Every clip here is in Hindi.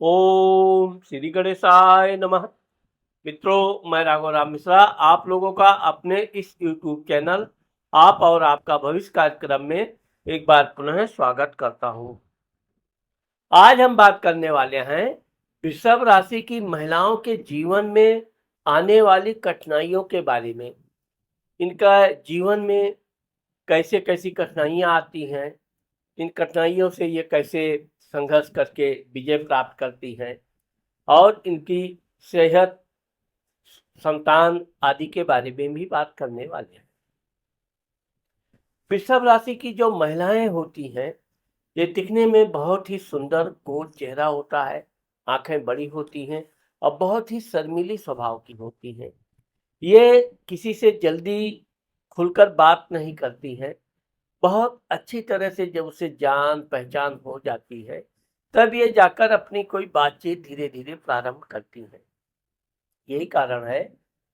ओम श्री गणेशाय नमः। मित्रों, मैं राघव राम मिश्रा आप लोगों का अपने इस YouTube चैनल आप और आपका भविष्य कार्यक्रम में एक बार पुनः स्वागत करता हूं। आज हम बात करने वाले हैं वृषभ राशि की महिलाओं के जीवन में आने वाली कठिनाइयों के बारे में। इनका जीवन में कैसे कैसी कठिनाइयां आती हैं, इन कठिनाइयों से ये कैसे संघर्ष करके विजय प्राप्त करती हैं और इनकी सेहत, संतान आदि के बारे में भी बात करने वाले हैं। वृषभ राशि की जो महिलाएं होती हैं, ये दिखने में बहुत ही सुंदर गोल चेहरा होता है, आंखें बड़ी होती हैं और बहुत ही शर्मीली स्वभाव की होती हैं। ये किसी से जल्दी खुलकर बात नहीं करती हैं। बहुत अच्छी तरह से जब उसे जान पहचान हो जाती है, तब ये जाकर अपनी कोई बातचीत धीरे धीरे प्रारंभ करती हैं। यही कारण है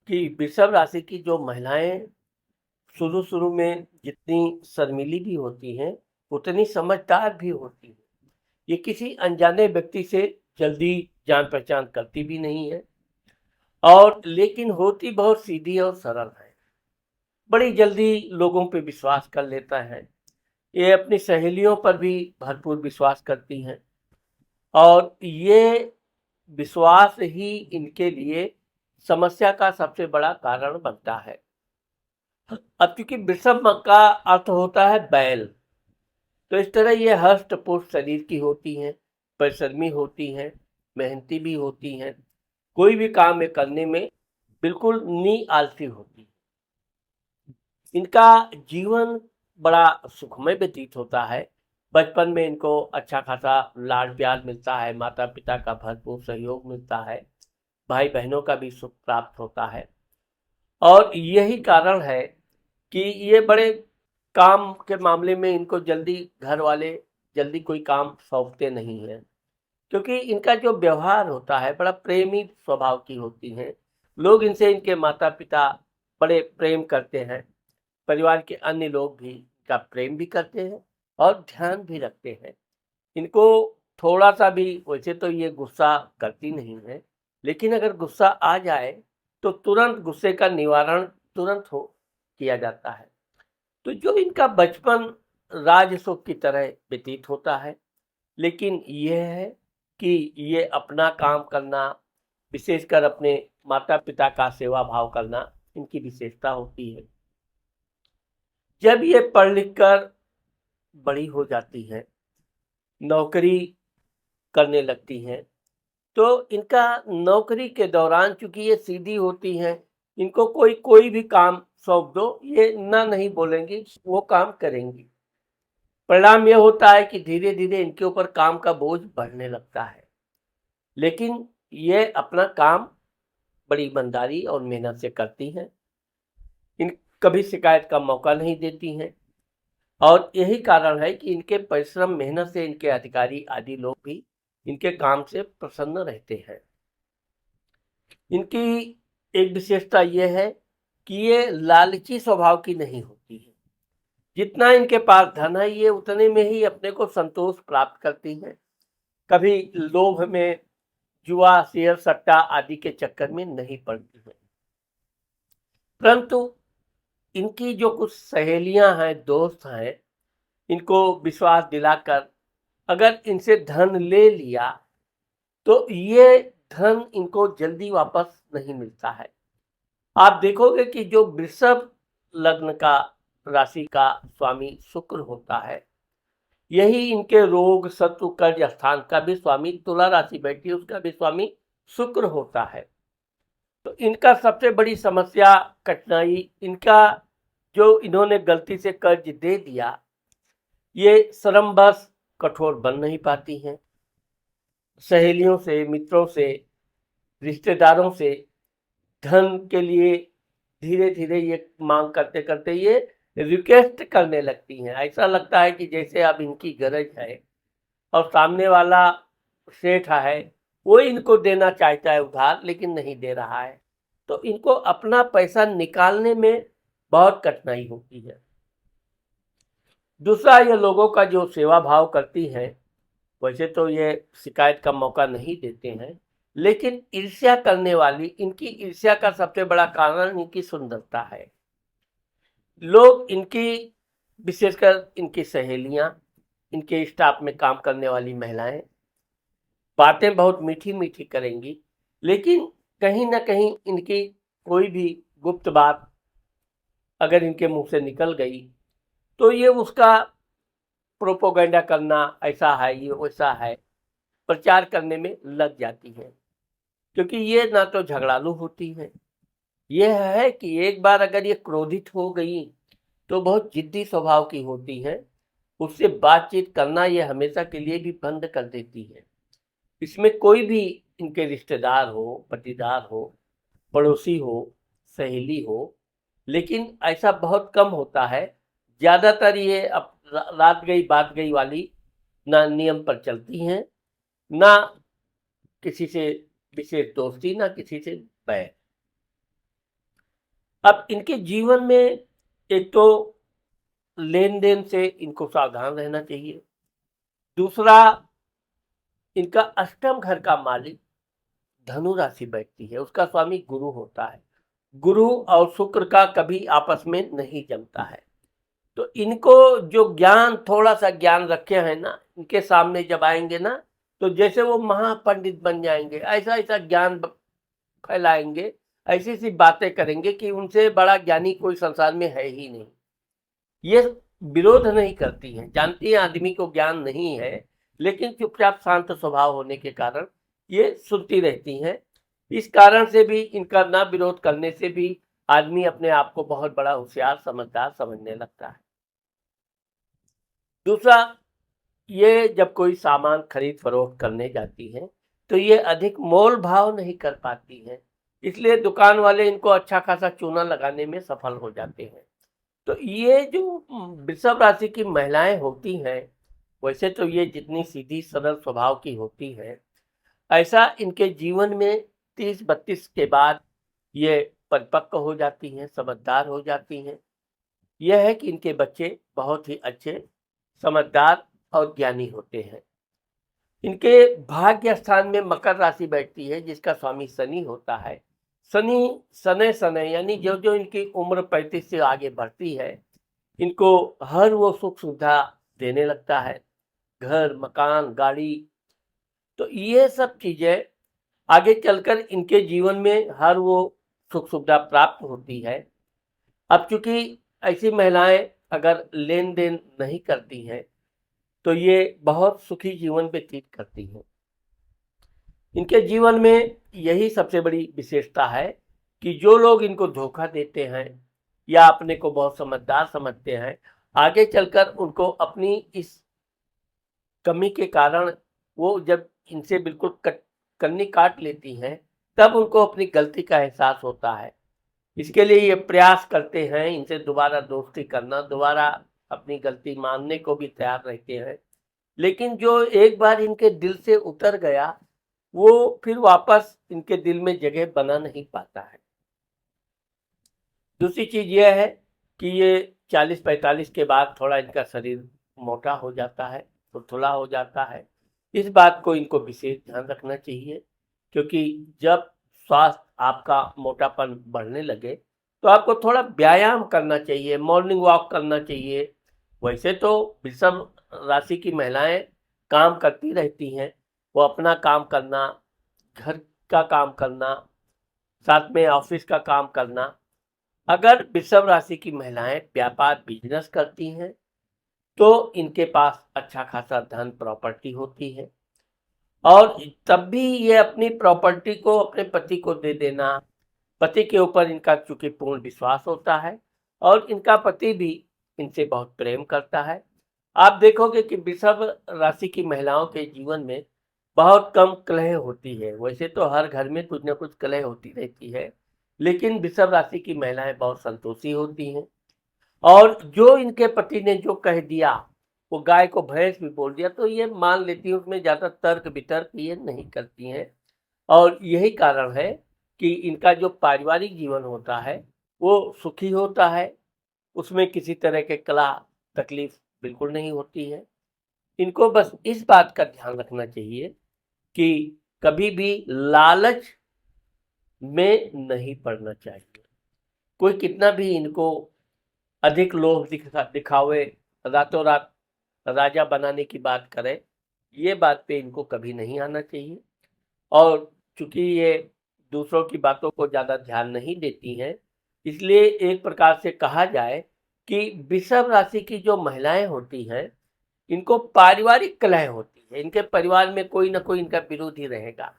कि वृषभ राशि की जो महिलाएं शुरू में जितनी शर्मीली भी होती हैं, उतनी समझदार भी होती हैं। ये किसी अनजाने व्यक्ति से जल्दी जान पहचान करती भी नहीं है और लेकिन होती बहुत सीधी और सरल है। बड़ी जल्दी लोगों पे विश्वास कर लेता है। ये अपनी सहेलियों पर भी भरपूर विश्वास करती हैं और ये विश्वास ही इनके लिए समस्या का सबसे बड़ा कारण बनता है। अब क्योंकि वृषभ का अर्थ होता है बैल, तो इस तरह ये हष्ट पुष्ट शरीर की होती हैं, परिश्रमी होती हैं, मेहनती भी होती हैं, कोई भी काम ये करने में बिल्कुल आलसी होती है। इनका जीवन बड़ा सुखमय व्यतीत होता है। बचपन में इनको अच्छा खासा लाड प्यार मिलता है, माता पिता का भरपूर सहयोग मिलता है, भाई बहनों का भी सुख प्राप्त होता है और यही कारण है कि ये बड़े काम के मामले में इनको जल्दी घर वाले जल्दी कोई काम सौंपते नहीं हैं, क्योंकि इनका जो व्यवहार होता है बड़ा प्रेमी स्वभाव की होती हैं। लोग इनसे, इनके माता पिता बड़े प्रेम करते हैं, परिवार के अन्य लोग भी इनका प्रेम भी करते हैं और ध्यान भी रखते हैं। इनको थोड़ा सा भी, वैसे तो ये गुस्सा करती नहीं है, लेकिन अगर गुस्सा आ जाए तो तुरंत गुस्से का निवारण तुरंत हो किया जाता है। तो जो इनका बचपन राज सुख की तरह व्यतीत होता है, लेकिन यह है कि ये अपना काम करना, विशेषकर अपने माता पिता का सेवा भाव करना इनकी विशेषता होती है। जब ये पढ़ लिख कर बड़ी हो जाती हैं, नौकरी करने लगती हैं, तो इनका नौकरी के दौरान, चूंकि ये सीधी होती हैं, इनको कोई कोई भी काम सौंप दो, ये ना नहीं बोलेंगी, वो काम करेंगी। परिणाम यह होता है कि धीरे धीरे इनके ऊपर काम का बोझ बढ़ने लगता है, लेकिन ये अपना काम बड़ी ईमानदारी और मेहनत से करती हैं। इन कभी शिकायत का मौका नहीं देती हैं और यही कारण है कि इनके परिश्रम मेहनत से इनके अधिकारी आदि लोग भी इनके काम से प्रसन्न रहते हैं। इनकी एक विशेषता यह है कि ये लालची स्वभाव की नहीं होती है। जितना इनके पास धन है, ये उतने में ही अपने को संतोष प्राप्त करती हैं। कभी लोभ में, जुआ, शेयर सट्टा आदि के चक्कर में नहीं पड़ती है। परंतु इनकी जो कुछ सहेलियां हैं, दोस्त हैं, इनको विश्वास दिलाकर अगर इनसे धन ले लिया तो ये धन इनको जल्दी वापस नहीं मिलता है। आप देखोगे कि जो वृषभ लग्न का राशि का स्वामी शुक्र होता है, यही इनके रोग, शत्रु, कर्ज स्थान का भी स्वामी, तुला राशि बैठी है उसका भी स्वामी शुक्र होता है। तो इनका सबसे बड़ी समस्या, कठिनाई, इनका जो इन्होंने गलती से कर्ज दे दिया, ये श्रमवश कठोर बन नहीं पाती हैं। सहेलियों से, मित्रों से, रिश्तेदारों से धन के लिए धीरे धीरे ये मांग करते करते ये रिक्वेस्ट करने लगती हैं। ऐसा लगता है कि जैसे अब इनकी गरज है और सामने वाला सेठ है, वो इनको देना चाहता है उधार, लेकिन नहीं दे रहा है, तो इनको अपना पैसा निकालने में बहुत कठिनाई होती है। दूसरा, ये लोगों का जो सेवा भाव करती हैं, वैसे तो ये शिकायत का मौका नहीं देते हैं, लेकिन ईर्ष्या करने वाली, इनकी ईर्ष्या का सबसे बड़ा कारण इनकी सुंदरता है। लोग इनकी, विशेषकर इनकी सहेलियां, इनके स्टाफ में काम करने वाली महिलाएं बातें बहुत मीठी मीठी करेंगी, लेकिन कहीं ना कहीं इनकी कोई भी गुप्त बात अगर इनके मुंह से निकल गई तो ये उसका प्रोपोगंडा करना, ऐसा है ये वैसा है, प्रचार करने में लग जाती है। क्योंकि ये ना तो झगड़ालू होती है, ये है कि एक बार अगर ये क्रोधित हो गई तो बहुत जिद्दी स्वभाव की होती है, उससे बातचीत करना ये हमेशा के लिए भी बंद कर देती है। इसमें कोई भी इनके रिश्तेदार हो, पटीदार हो, पड़ोसी हो, सहेली हो, लेकिन ऐसा बहुत कम होता है। ज्यादातर ये अब रात गई बात गई वाली ना नियम पर चलती हैं, ना किसी से विशेष दोस्ती, ना किसी से बैर। अब इनके जीवन में एक तो लेन देन से इनको सावधान रहना चाहिए। दूसरा, इनका अष्टम घर का मालिक धनु राशि बैठती है, उसका स्वामी गुरु होता है। गुरु और शुक्र का कभी आपस में नहीं जमता है। तो इनको जो ज्ञान, थोड़ा सा ज्ञान रखे हैं ना, इनके सामने जब आएंगे ना तो जैसे वो महापंडित बन जाएंगे, ऐसा ऐसा ज्ञान फैलाएंगे, ऐसी ऐसी बातें करेंगे कि उनसे बड़ा ज्ञानी कोई संसार में है ही नहीं। ये विरोध नहीं करती हैं, जानती हैं आदमी को ज्ञान नहीं है, लेकिन चुपचाप शांत स्वभाव होने के कारण ये सुनती रहती हैं। इस कारण से भी, इनका ना विरोध करने से भी आदमी अपने आप को बहुत बड़ा होशियार समझदार समझने लगता है। दूसरा, ये जब कोई सामान खरीद फरोख्त करने जाती हैं तो ये अधिक मोल भाव नहीं कर पाती हैं, इसलिए दुकान वाले इनको अच्छा खासा चूना लगाने में सफल हो जाते हैं। तो ये जो वृषभ राशि की महिलाएं होती हैं, वैसे तो ये जितनी सीधी सरल स्वभाव की होती हैं, ऐसा इनके जीवन में 30-32 के बाद ये परिपक्व हो जाती हैं, समझदार हो जाती हैं। यह है कि इनके बच्चे बहुत ही अच्छे, समझदार और ज्ञानी होते हैं। इनके भाग्य स्थान में मकर राशि बैठती है, जिसका स्वामी शनि होता है। शनि सने सने यानी जो जो इनकी उम्र 35 से आगे बढ़ती है, इनको हर वो सुख सुविधा देने लगता है, घर, मकान, गाड़ी। तो ये सब चीजें आगे चलकर इनके जीवन में हर वो सुख सुविधा प्राप्त होती है। अब चूंकि ऐसी महिलाएं अगर लेन देन नहीं करती हैं तो ये बहुत सुखी जीवन व्यतीत करती हैं। इनके जीवन में यही सबसे बड़ी विशेषता है कि जो लोग इनको धोखा देते हैं या अपने को बहुत समझदार समझते हैं, आगे चलकर उनको अपनी इस कमी के कारण वो जब इनसे बिल्कुल कन्नी काट लेती हैं, तब उनको अपनी गलती का एहसास होता है। इसके लिए ये प्रयास करते हैं इनसे दोबारा दोस्ती करना, दोबारा अपनी गलती मानने को भी तैयार रहते हैं। लेकिन जो एक बार इनके दिल से उतर गया, वो फिर वापस इनके दिल में जगह बना नहीं पाता है। दूसरी चीज यह है कि ये 40-45 के बाद थोड़ा इनका शरीर मोटा हो जाता है, थुलथुला हो जाता है। इस बात को इनको विशेष ध्यान रखना चाहिए, क्योंकि जब स्वास्थ्य आपका मोटापन बढ़ने लगे तो आपको थोड़ा व्यायाम करना चाहिए, मॉर्निंग वॉक करना चाहिए। वैसे तो वृषभ राशि की महिलाएं काम करती रहती हैं, वो अपना काम करना, घर का काम करना, साथ में ऑफिस का काम करना। अगर वृषभ राशि की महिलाएं व्यापार बिजनेस करती हैं तो इनके पास अच्छा खासा धन प्रॉपर्टी होती है, और तब भी ये अपनी प्रॉपर्टी को अपने पति को दे देना। पति के ऊपर इनका चूंकि पूर्ण विश्वास होता है और इनका पति भी इनसे बहुत प्रेम करता है। आप देखोगे कि वृषभ राशि की महिलाओं के जीवन में बहुत कम कलह होती है। वैसे तो हर घर में कुछ न कुछ कलह होती रहती है, लेकिन वृषभ राशि की महिलाएं बहुत संतोषी होती हैं, और जो इनके पति ने जो कह दिया, वो गाय को भैंस भी बोल दिया, तो ये मान लेती है, उसमें ज्यादा तर्क वितर्क ये नहीं करती हैं। और यही कारण है कि इनका जो पारिवारिक जीवन होता है वो सुखी होता है, उसमें किसी तरह के कला तकलीफ बिल्कुल नहीं होती है। इनको बस इस बात का ध्यान रखना चाहिए कि कभी भी लालच में नहीं पड़ना चाहिए। कोई कितना भी इनको अधिक लोभ दिखावे, रातों रात राजा बनाने की बात करे, ये बात पे इनको कभी नहीं आना चाहिए। और चूंकि ये दूसरों की बातों को ज़्यादा ध्यान नहीं देती हैं, इसलिए एक प्रकार से कहा जाए कि वृषभ राशि की जो महिलाएं होती हैं, इनको पारिवारिक कलह होती है। इनके परिवार में कोई ना कोई इनका विरोधी रहेगा।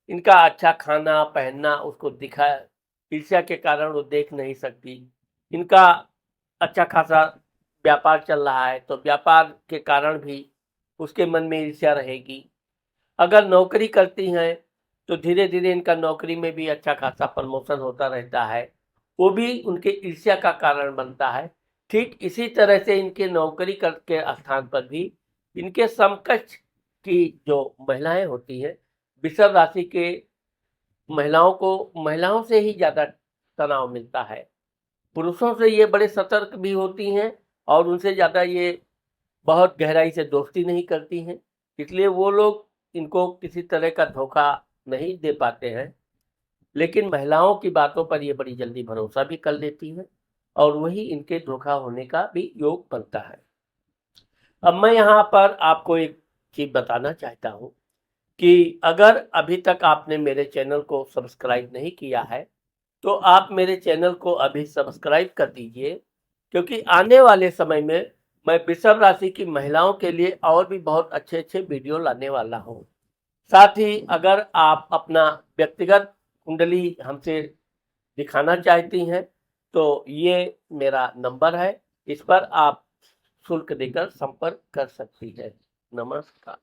इनका अच्छा खाना पहनना उसको दिखा, ईर्ष्या के कारण वो देख नहीं सकती। इनका अच्छा खासा व्यापार चल रहा है तो व्यापार के कारण भी उसके मन में ईर्ष्या रहेगी। अगर नौकरी करती हैं तो धीरे धीरे इनका नौकरी में भी अच्छा खासा प्रमोशन होता रहता है, वो भी उनके ईर्ष्या का कारण बनता है। ठीक इसी तरह से इनके नौकरी के स्थान पर भी इनके समकक्ष की जो महिलाएं होती हैं, वृषभ राशि के महिलाओं को महिलाओं से ही ज़्यादा तनाव मिलता है। पुरुषों से ये बड़े सतर्क भी होती हैं और उनसे ज़्यादा ये बहुत गहराई से दोस्ती नहीं करती हैं, इसलिए वो लोग इनको किसी तरह का धोखा नहीं दे पाते हैं। लेकिन महिलाओं की बातों पर ये बड़ी जल्दी भरोसा भी कर लेती हैं और वही इनके धोखा होने का भी योग बनता है। अब मैं यहाँ पर आपको एक चीज़ बताना चाहता हूँ कि अगर अभी तक आपने मेरे चैनल को सब्सक्राइब नहीं किया है, तो आप मेरे चैनल को अभी सब्सक्राइब कर दीजिए, क्योंकि आने वाले समय में मैं वृषभ राशि की महिलाओं के लिए और भी बहुत अच्छे-अच्छे वीडियो लाने वाला हूँ। साथ ही अगर आप अपना व्यक्तिगत कुंडली हमसे दिखाना चाहती हैं, तो ये मेरा नंबर है, इस पर आप शुल्क देकर संपर्क कर सकती हैं। नमस्कार।